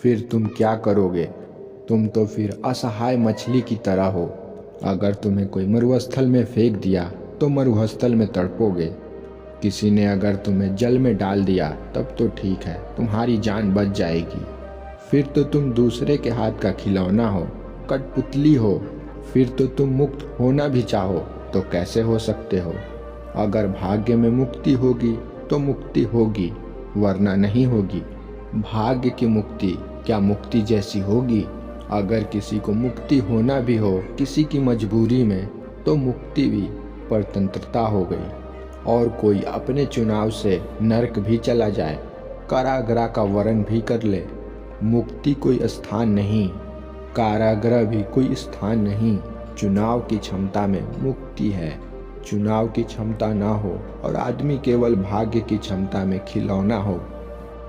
फिर तुम क्या करोगे? तुम तो फिर असहाय मछली की तरह हो। अगर तुम्हें कोई मरुस्थल में फेंक दिया तो मरुस्थल में तड़पोगे। किसी ने अगर तुम्हें जल में डाल दिया तब तो ठीक है, तुम्हारी जान बच जाएगी। फिर तो तुम दूसरे के हाथ का खिलौना हो, कठपुतली हो। फिर तो तुम मुक्त होना भी चाहो तो कैसे हो सकते हो? अगर भाग्य में मुक्ति होगी तो मुक्ति होगी, वरना नहीं होगी। भाग्य की मुक्ति क्या मुक्ति जैसी होगी? अगर किसी को मुक्ति होना भी हो किसी की मजबूरी में, तो मुक्ति भी परतंत्रता हो गई। और कोई अपने चुनाव से नरक भी चला जाए, कारागृह का वर्ण भी कर ले, मुक्ति कोई स्थान नहीं, कारागृह भी कोई स्थान नहीं। चुनाव की क्षमता में मुक्ति है। चुनाव की क्षमता ना हो और आदमी केवल भाग्य की क्षमता में खिलौना हो,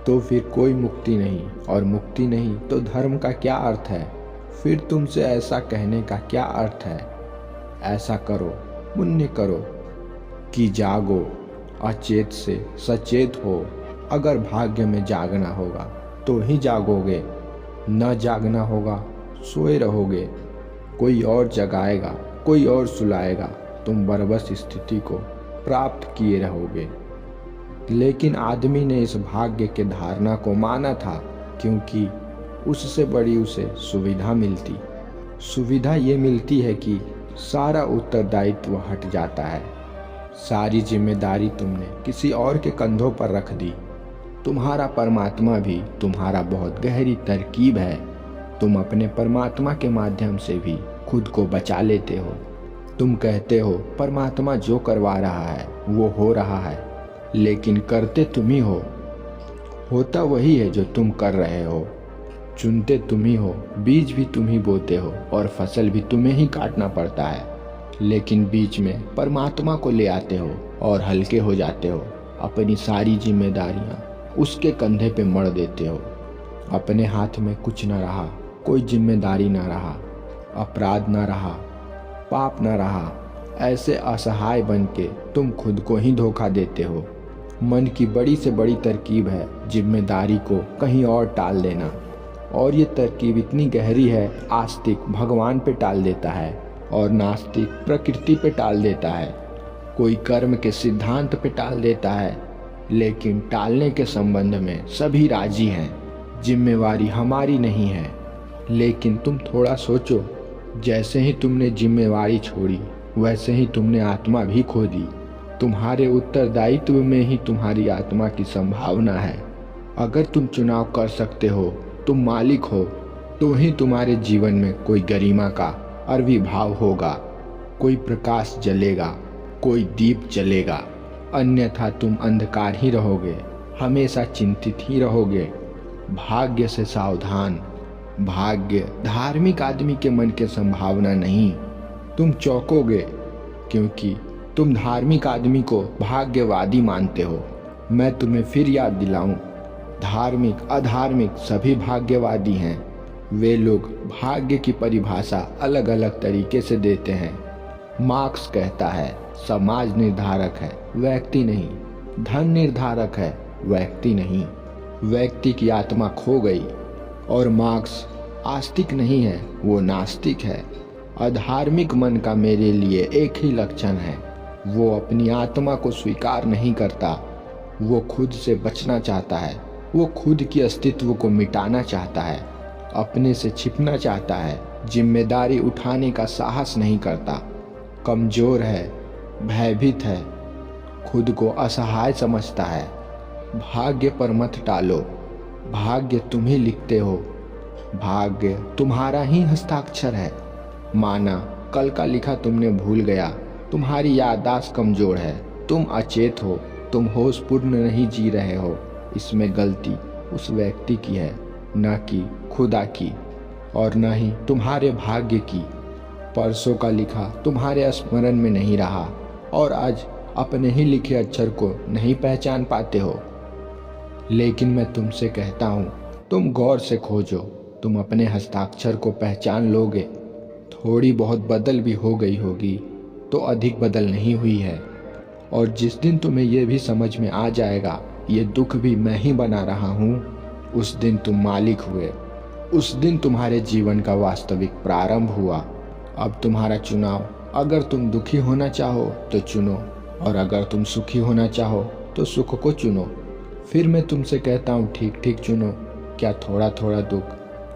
तो फिर कोई मुक्ति नहीं। और मुक्ति नहीं तो धर्म का क्या अर्थ है? फिर तुमसे ऐसा कहने का क्या अर्थ है? ऐसा करो, पुण्य करो कि जागो, अचेत से सचेत हो। अगर भाग्य में जागना होगा तो ही जागोगे, न जागना होगा सोए रहोगे। कोई और जगाएगा, कोई और सुलाएगा, तुम बरबस स्थिति को प्राप्त किए रहोगे। लेकिन आदमी ने इस भाग्य के धारणा को माना था, क्योंकि उससे बड़ी उसे सुविधा मिलती। सुविधा ये मिलती है कि सारा उत्तरदायित्व हट जाता है, सारी जिम्मेदारी तुमने किसी और के कंधों पर रख दी। तुम्हारा परमात्मा भी तुम्हारा बहुत गहरी तरकीब है। तुम अपने परमात्मा के माध्यम से भी खुद को बचा लेते हो। तुम कहते हो परमात्मा जो करवा रहा है वो हो रहा है, लेकिन करते तुम ही हो। होता वही है जो तुम कर रहे हो। चुनते तुम ही हो, बीज भी तुम ही बोते हो और फसल भी तुम्हें ही काटना पड़ता है। लेकिन बीच में परमात्मा को ले आते हो और हल्के हो जाते हो। अपनी सारी जिम्मेदारियां उसके कंधे पे मढ़ देते हो। अपने हाथ में कुछ न रहा, कोई जिम्मेदारी न रहा, अपराध न रहा, पाप न रहा। ऐसे असहाय बन के तुम खुद को ही धोखा देते हो। मन की बड़ी से बड़ी तरकीब है जिम्मेदारी को कहीं और टाल देना। और ये तरकीब इतनी गहरी है, आस्तिक भगवान पे टाल देता है और नास्तिक प्रकृति पे टाल देता है। कोई कर्म के सिद्धांत पे टाल देता है, लेकिन टालने के संबंध में सभी राजी हैं। जिम्मेवारी हमारी नहीं है। लेकिन तुम थोड़ा सोचो, जैसे ही तुमने जिम्मेवारी छोड़ी वैसे ही तुमने आत्मा भी खो दी। तुम्हारे उत्तरदायित्व में ही तुम्हारी आत्मा की संभावना है। अगर तुम चुनाव कर सकते हो, तुम मालिक हो, तो ही तुम्हारे जीवन में कोई गरिमा का आविर्भाव होगा, कोई प्रकाश जलेगा, कोई दीप जलेगा। अन्यथा तुम अंधकार ही रहोगे, हमेशा चिंतित ही रहोगे। भाग्य से सावधान। भाग्य धार्मिक आदमी के मन की संभावना नहीं। तुम चौंकोगे क्योंकि तुम धार्मिक आदमी को भाग्यवादी मानते हो। मैं तुम्हें फिर याद दिलाऊं, धार्मिक अधार्मिक सभी भाग्यवादी हैं। वे लोग भाग्य की परिभाषा अलग अलग तरीके से देते हैं। मार्क्स कहता है समाज निर्धारक है, व्यक्ति नहीं। धन निर्धारक है, व्यक्ति नहीं। व्यक्ति की आत्मा खो गई। और मार्क्स आस्तिक नहीं है, वो नास्तिक है। अधार्मिक मन का मेरे लिए एक ही लक्षण है, वो अपनी आत्मा को स्वीकार नहीं करता। वो खुद से बचना चाहता है, वो खुद की अस्तित्व को मिटाना चाहता है, अपने से छिपना चाहता है, जिम्मेदारी उठाने का साहस नहीं करता, कमजोर है, भयभीत है, खुद को असहाय समझता है। भाग्य पर मत टालो, भाग्य तुम ही लिखते हो। भाग्य तुम्हारा ही हस्ताक्षर है। माना कल का लिखा तुमने भूल गया, तुम्हारी याददाश्त कमजोर है, तुम अचेत हो, तुम होशपूर्ण नहीं जी रहे हो। इसमें गलती उस व्यक्ति की है, न कि खुदा की, और न ही तुम्हारे भाग्य की। परसों का लिखा तुम्हारे स्मरण में नहीं रहा और आज अपने ही लिखे अक्षर को नहीं पहचान पाते हो। लेकिन मैं तुमसे कहता हूँ, तुम गौर से खोजो, तुम अपने हस्ताक्षर को पहचान लोगे। थोड़ी बहुत बदल भी हो गई होगी तो अधिक बदल नहीं हुई है। और जिस दिन तुम्हें यह भी समझ में आ जाएगा ये दुख भी मैं ही बना रहा हूँ, उस दिन तुम मालिक हुए। उस दिन तुम्हारे जीवन का वास्तविक प्रारंभ हुआ। अब तुम्हारा चुनाव, अगर तुम दुखी होना चाहो तो चुनो, और अगर तुम सुखी होना चाहो तो सुख को चुनो। फिर मैं तुमसे कहता हूँ, ठीक ठीक चुनो। क्या थोड़ा थोड़ा दुख,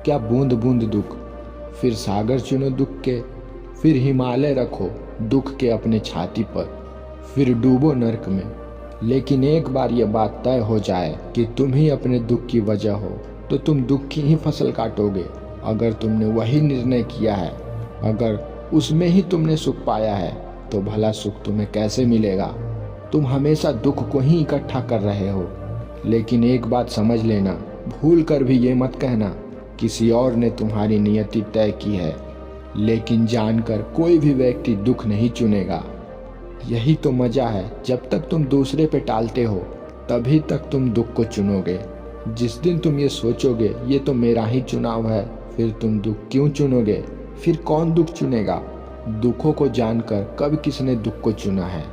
क्या बूंद बूंद दुख। फिर सागर चुनो दुख के, फिर हिमालय रखो दुख के अपने छाती पर, फिर डूबो नर्क में। लेकिन एक बार यह बात तय हो जाए कि तुम ही अपने दुख की वजह हो, तो तुम दुख की ही फसल काटोगे। अगर तुमने वही निर्णय किया है, अगर उसमें ही तुमने सुख पाया है, तो भला सुख तुम्हें कैसे मिलेगा? तुम हमेशा दुख को ही इकट्ठा कर रहे हो। लेकिन एक बात समझ लेना, भूल कर भी ये मत कहना किसी और ने तुम्हारी नियति तय की है। लेकिन जानकर कोई भी व्यक्ति दुख नहीं चुनेगा। यही तो मजा है, जब तक तुम दूसरे पे टालते हो तभी तक तुम दुख को चुनोगे। जिस दिन तुम ये सोचोगे ये तो मेरा ही चुनाव है, फिर तुम दुख क्यों चुनोगे? फिर कौन दुख चुनेगा? दुखों को जानकर कब किसने दुख को चुना है?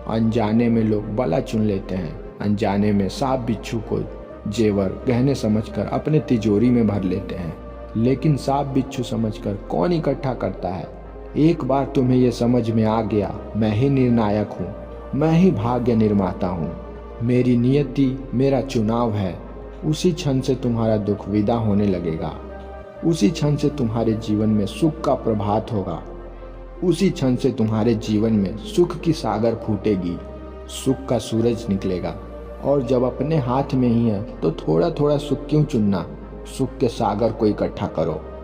अनजाने में लोग बला चुन लेते हैं, अनजाने में सांप बिच्छू को जेवर गहने समझकर अपने तिजोरी में भर लेते हैं। लेकिन सांप बिच्छू समझकर कौन इकट्ठा करता है? एक बार तुम्हें यह समझ में आ गया, मैं ही निर्णायक हूँ, मैं ही भाग्य निर्माता हूँ, मेरी नियति मेरा चुनाव है। उसी क्षण से तुम्हारा दुख विदा होने लगेगा। उसी क्षण से तुम्हारे जीवन में सुख का प्रभात होगा। उसी क्षण से तुम्हारे जीवन में सुख की सागर फूटेगी, सुख का सूरज निकलेगा। और जब अपने हाथ में ही है तो थोड़ा थोड़ा सुख क्यों चुनना? सुख के सागर को इकट्ठा करो।